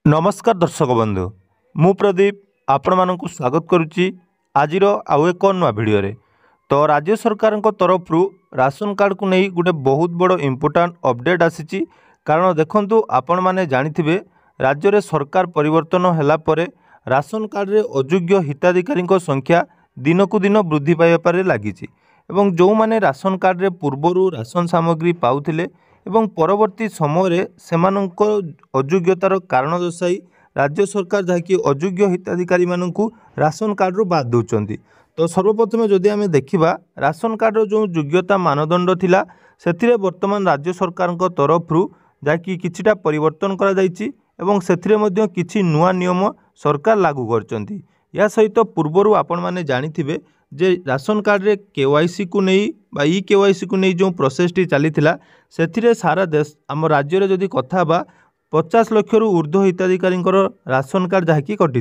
नमस्कार दर्शक बंधु मु प्रदीप आपण मानक स्वागत करुच्ची आजिर आउ एक नुआ भिडियो रे। तो राज्य सरकार तरफ राशन कार्ड को नहीं गोटे बहुत बड़ इम्पोर्टाट अपडेट आसी। कारण देखंतु आपण माने जानिथिबे राज्य रे सरकार परिवर्तन होला परे राशन कार्ड रे अयोग्य हिताधिकारी संख्या दिनकू दिन वृद्धि पाइबार लगी। जो माने राशन कार्ड रे पूर्वरु राशन सामग्री पाउथिले एवं परवर्ती समय सेमानंको अयोग्यतार कारण दर्शाई राज्य सरकार जहाँकि अयोग्य हिताधिकारी मानू राशन कार्ड रू बाद दौरान। तो सर्वप्रथम जदि आम देखा राशन कार्ड जो योग्यता मानदंड थिला से वर्तमान राज्य सरकार तरफ जहाँकि किछिटा परिवर्तन करा जायछि एवं सेथिरे मध्य किछि नुआ नियम सरकार लागू करछन्ति। या सहित पूर्वरु आपण माने जानिथिबे जे राशन कार्ड रे केवाईसी को नहीं बा ई केवाईसी को नहीं जो प्रोसेसटी चली से सारा देश आम राज्य रे जदि कथा बा 50 लाख रु ऊर्ध्व हिताधिकारी राशन कार्ड जहाँकि कटी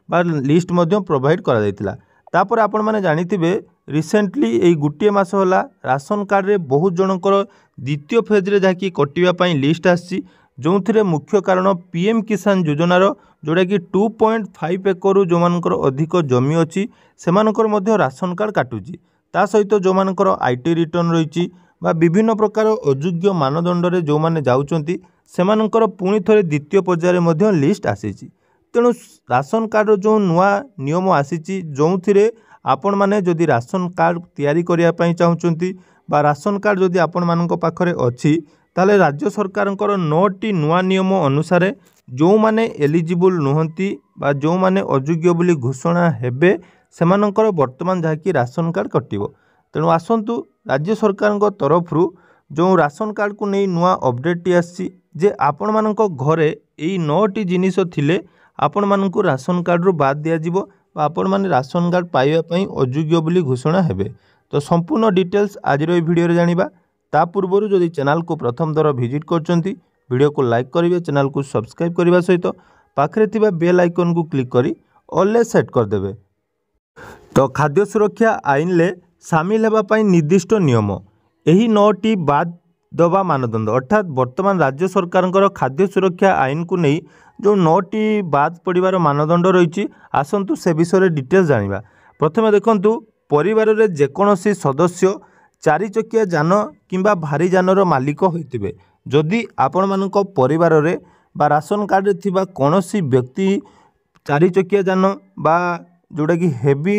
बा लिस्ट मध्य प्रोवाइड करा जायतिला। तापर आपण माने जानिथिबे रिसेंटली एई गुटिए मास होला राशन कार्ड रे बहुत जनकर द्वितीय फेज रे जहाँकि कटिबा पई लिस्ट आसी जो मुख्य कारण पीएम किसान योजनार जोड़ा कि 2.5 एकड़ जो मानकर अधिक जमी अच्छी से राशन कार्ड काटुची। ता सहित जो मानकर आईटी रिटर्न रही विभिन्न प्रकार अयोग्य मानदंड रे जो माने जाउचंती सेमानकर पुणी थे द्वितीय पर्यायर लिस्ट आसी। तेणु राशन कार्ड जो नुआ नियम आसी जो थे आपण माने जदि राशन कार्ड तैयारी करिया पई चाहुचंती बा राशन कार्ड जदि आपण मानक पाखरे अछि ताले राज्य सरकार 9टी नुआ नियम अनुसार जो माने एलिजिबल नुहंती बा जो माने अयोग्य बोली घोषणा हेबे सेमानकर वर्तमान जहाँकि राशन कार्ड कटिबो। तेणु आसंतु राज्य सरकार तरफ जो राशन कार्ड को नहीं नुआ अपडेट टी आसी जे आपण मानक घरे एई 9टी जिनिस थिले आपण मानक राशन कार्ड रू बाद दिया जिवो बा आपण माने राशन कार्ड पाइबा पई अयोग्य बोली घोषणा हेबे। तो संपूर्ण डिटेल्स आज रो वीडियो रे जानिबा। ता पूर्व जदि चैनल को प्रथम दर विजिट करचंती वीडियो को लाइक करिवे, चैनल को सब्सक्राइब करबा सहित पाखरे थिबा बेल आइकन को क्लिक करी ऑल ले सेट कर देबे। तो खाद्य सुरक्षा आईन ले शामिल हेबा पई निर्दिष्ट नियम एही 9टी बाद दबा मानदंड अर्थात वर्तमान राज्य सरकार खाद्य सुरक्षा आईन को नहीं जो 9टी बाद पड़िबार मानदंड रही आसंतु से विषय डिटेल्स जानिबा। प्रथमे देखंतु परिवार रे जेकोनोसी सदस्य 4 चकिया जान किंबा भारी जानर मालिक होइतिबे जदि आपण मानक परिवार रे बा राशन कार्ड रे थिबा कोनोसी व्यक्ति 4 चकिया जान बा जोड़ा कि हेवी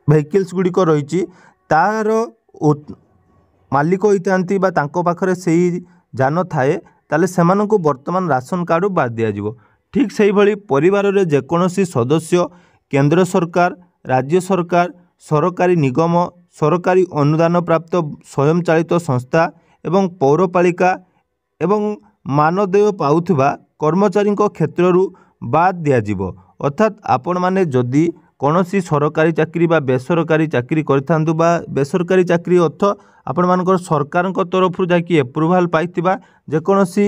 व्हीकल्स गुड़िक रही तार मालिक होइतांती बा तांको पाखरे सेही जान थाए ताले सेमानंको वर्तमान राशन कार्ड बाद दिया जिवो। ठीक सेही भली परिवार रे जेकोनोसी सदस्य केंद्र सरकार, राज्य सरकार, सरकारी निगम, सरकारी अनुदान प्राप्त स्वयं चालित संस्था एवं पौरपालिका एवं मानदेय पाउथिबा कर्मचारी क्षेत्ररू बाद दिया जिवो। अर्थात आपण माने जदि कोनोसी सरकारी चाकरी बा बेसरकारी चाकरी करथांतु बा बेसरकारी चाकरी अर्थ आपण मानकर सरकार तरफ जाकि एप्रुवाल पाइतिबा जेकोनोसी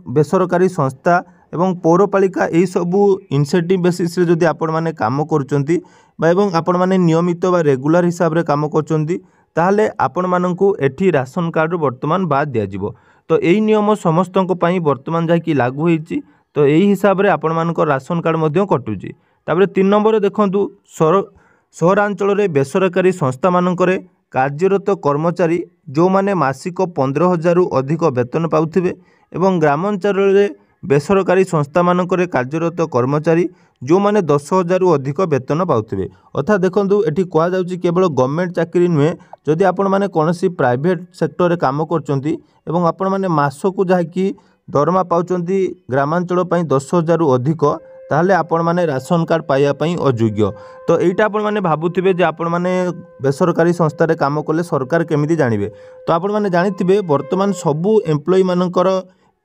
बेसरकारी संस्था एवं पौरपालिका यही सबू इनसेंटिव बेसिस रे जदि आपण माने काम करूचंती बा एवं आपण माने नियमित बा रेगुलर हिसाब रे काम करूचंती ताहले आपण माननकु एठी राशन कार्ड वर्तमान बाद दिया जिवो। तो एही नियम समस्तक पई वर्तमान जाकि लागू होईची। तो यही हिसाब रे आपण मानकर राशन कार्ड मध्य कटुची। तापरे 3 नंबर देखंतु सहरांचल रे बेसरकारी संस्था मानकरे कार्यरत कर्मचारी जो माने मासिक 15,000 रु अधिक वेतन पाउथिबे एवं ग्रामांचल रे बेसरकारी संस्था मानकरे कार्यरत कर्मचारी जो माने 10,000 रु अधिक वेतन पाउथिबे। अर्थात देखंतु एठी कोआ जाउची केवल गवर्नमेंट चाकरी नुहे जदि आपण माने कोनोसी प्राइवेट सेक्टर रे काम करचंती एवं आपण माने मासकु जाकी दरमा पाउचंती ग्रामांचल पई 10,000 रु अधिक ताहले आपण माने राशन कार्ड पाइया पई अयोग्य। तो एटा आपण माने भाबुथिबे जे आपण माने बेसरकारी संस्था रे काम कले सरकार केमिति जानिबे। तो आपण माने जानिथिबे वर्तमान सबु एम्प्लॉय मानकर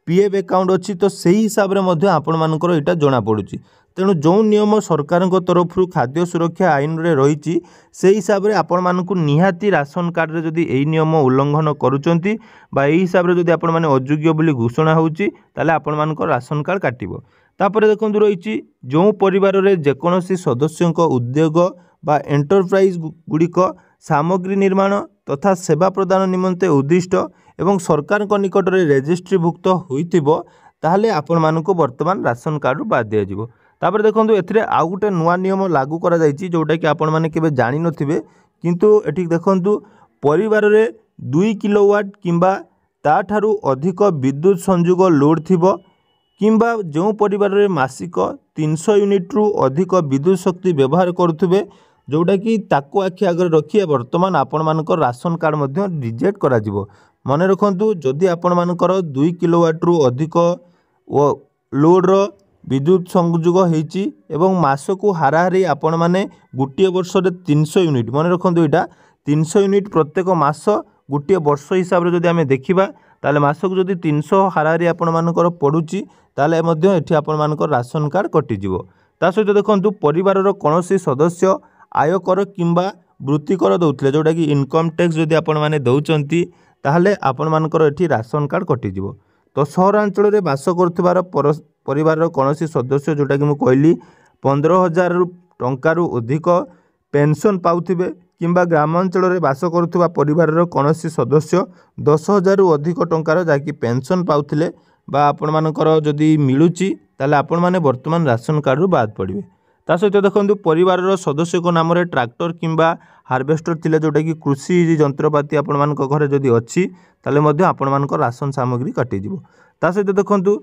पीएफ अकाउंट अच्छी तो सही हिसाब रे मध्य आपण मानकर एटा जणा पड़ुची। तेणु जो नियम सरकार तरफ खाद्य सुरक्षा आईन रे रही से हिसाब रे आपण मानकु निहाती राशन कार्ड रे जदि एई नियम उल्लंघन करूचंती बा एई हिसाब रे जदि आपण माने अयोग्य बोली घोषणा होउची ताले आपण मानकर राशन कार्ड काटिबो। तापरे देखंतु रही जो परिवार रे जेकोनोसी सदस्यक उद्योग बा एंटरप्राइज गुड़िक सामग्री निर्माण तथा सेवा प्रदान निमंते उद्दिष्ट एवं सरकार निकट में रेजिस्ट्रीभुक्त होइतिबो ताहले आपण मानकु वर्तमान राशन कार्ड बाद दिया जिवो। तापर देखंतु एथिरे आउ गुटे नुआ नियम लागू करा जायछि जोटा कि आपण माने केबे जानि नथिबे, किंतु एठी देखंतु परिवार रे 2 किलोवाट किंबा ताठारू अधिक विद्युत संयोग लोड थिबो किंबा जो परिवार रे मासिक 300 यूनिट रु अधिक विद्युत शक्ति व्यवहार करुथिबे जोटा कि ताको आखि आगे रखिए वर्तमान आपण मानकर राशन कार्ड मध्य रिजेक्ट करा जिवो। मन रखंतु जदि आपण मानकर 2 किलोवाट रु अधिक लोड रो विद्युत संयोग होईची एवं मासकु हाराहारी आपण माने गोटे वर्ष रे 300 यूनिट मन रखंतु एटा 300 यूनिट प्रत्येक मास गोटे वर्ष हिसाब रे जदि आमे देखिबा ताले मासकु जदि 300 हाराहारी आपण मानकर पडुची ताले मध्य एठी आपण मानकर राशन कार्ड कटि जिवो। ता सहित देखंतु परिवार रो कोनोसी सदस्य आयकर किंबा वृत्तिकर दउथले जोटा कि इनकम टैक्स जदि आपण माने दउचंती ताहले आपण मानकर एठी राशन कार्ड कटि जिवो। तो सहरांचल रे बास करथिबार परिवार रो कोनोसी सदस्य जोटा कि मु कहली 15,000 टंका रु अधिक पेंशन पाउथिबे किंबा ग्रामांचल रे बास करुवा परिवार रो कोनोसी सदस्य 10,000 रु अधिक टंकार जाकि पेंशन पाउथिले बा आपण मानकर जदि मिलुची ताले आपण माने वर्तमान राशन कार्ड रु बाद पड़िबे। ता सहित देखंतु परिवार रो सदस्य को नाम रे ट्रैक्टर किंबा हार्वेस्टर थिले जोटा कि कृषि यंत्रपाति आपण मानक घरे जदि अछि ताले मध्ये आपण मानक राशन सामग्री काटि जिवो। ता सहित देखंतु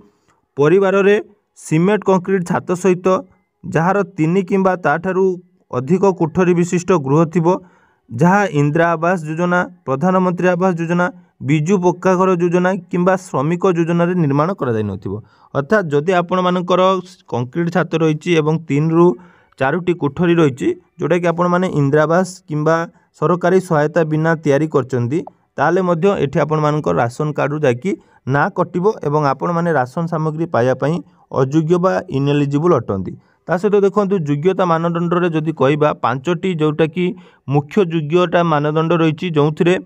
परिवार रे सीमेंट कंक्रीट छात सहित जहार 3 किंबा ताठारू अधिक कोठरी विशिष्ट गृह थिबो जहाँ इंदिरा आवास योजना प्रधानमंत्री आवास योजना बिजु पक्का घर योजना किंबा श्रमिक योजना रे निर्माण करा जाय नथिबो। अर्थात जदि आपण मानकर कंक्रीट छात रहिछि एवं 3 रु 4टी कोठरी रहिछि जोटा कि आपण माने इंदिरा आवास किंबा सरकारी सहायता बिना तयारी करचंदी ताले मध्य एठी आपण मानकर राशन कार्ड रु जाकी ना कटिबो एवं आपण माने राशन सामग्री पाया पई अयोग्य बा इनएलिजिबल अटंती। ता सहित देखंतु योग्यता मानदंड रे जदि कहबा 5टी जोटा कि मुख्य योग्यता मानदंड रहिछि जोंथिरे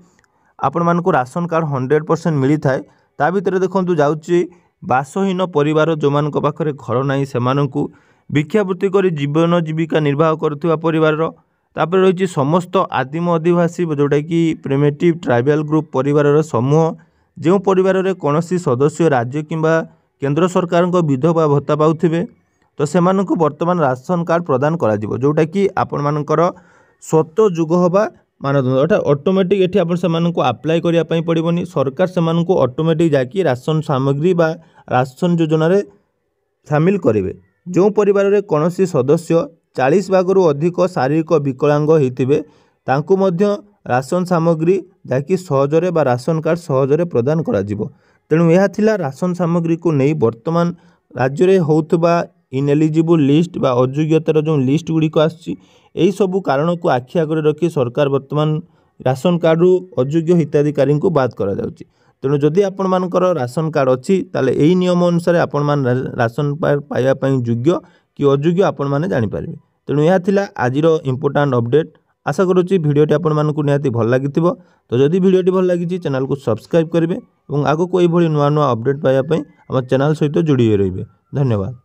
आपण मानकु राशन कार्ड 100% मिली थाए। ता भितर देखंतु जाउची बासहीन परिवार जो मानक पाखरे घर नाही सेमानंकु भिक्षावृत्ति करी जीवन जीविका निर्वाह करथुवा परिवार रो तापर रहिछि समस्त आदिम आदिवासी जोटा कि प्रिमिटिव ट्राइबल ग्रुप परिवार रो समूह जो परिवार रे कोनोसी सदस्य राज्य किंबा केंद्र सरकार को विधवा भत्ता पाउथिबे तो सेमानंकु वर्तमान राशन कार्ड प्रदान करा जिवो जोटा कि आपण मानकर स्वत जुग होबा मानदंड अर्थात ऑटोमेटिक एठी आपण सेमानंकु अप्लाई करिया पई पड़िबोनी। सरकार सेमानंकु ऑटोमेटिक जाकी राशन सामग्री बा राशन योजना रे शामिल करिवे। जो परिवार रे कोनोसी सदस्य 40 भागरु अधिक शारीरिक विकलांग होइतिबे तांकु मध्य राशन सामग्री जाकी सहजरे बा राशन कार्ड सहजरे प्रदान करा जिवो। तेणु यह थिला राशन सामग्री को नहीं वर्तमान राज्य रे होउतबा इनएलिजिबल लिस्ट बा अयोग्यतार जो लिस्ट गुड़ी को आछि एही सबु कारण को आखि आगे रखी सरकार वर्तमान राशन कार्ड रु अयोग्य हिताधिकारी को बाद करा जाउची। तेणु जदि आपण मानकर राशन कार्ड अच्छी ताले एही नियम अनुसार आपण मान राशन पाइबा पई योग्य कि अयोग्य आपण माने जानि पारिबे। तेणु यह थिला आजिर इंपोर्टेंट अपडेट। आशा करूची भिडियोटी आपण मानकु निहाती भल लागिथिबो। तो जदि भिडियोटी भल लागिछि चैनल को सब्सक्राइब करिवे एवं आगो कोई भली नुआ नुआ अपडेट पाइबा पई हमर चैनल सहित जोड़ी रहिबे। धन्यवाद।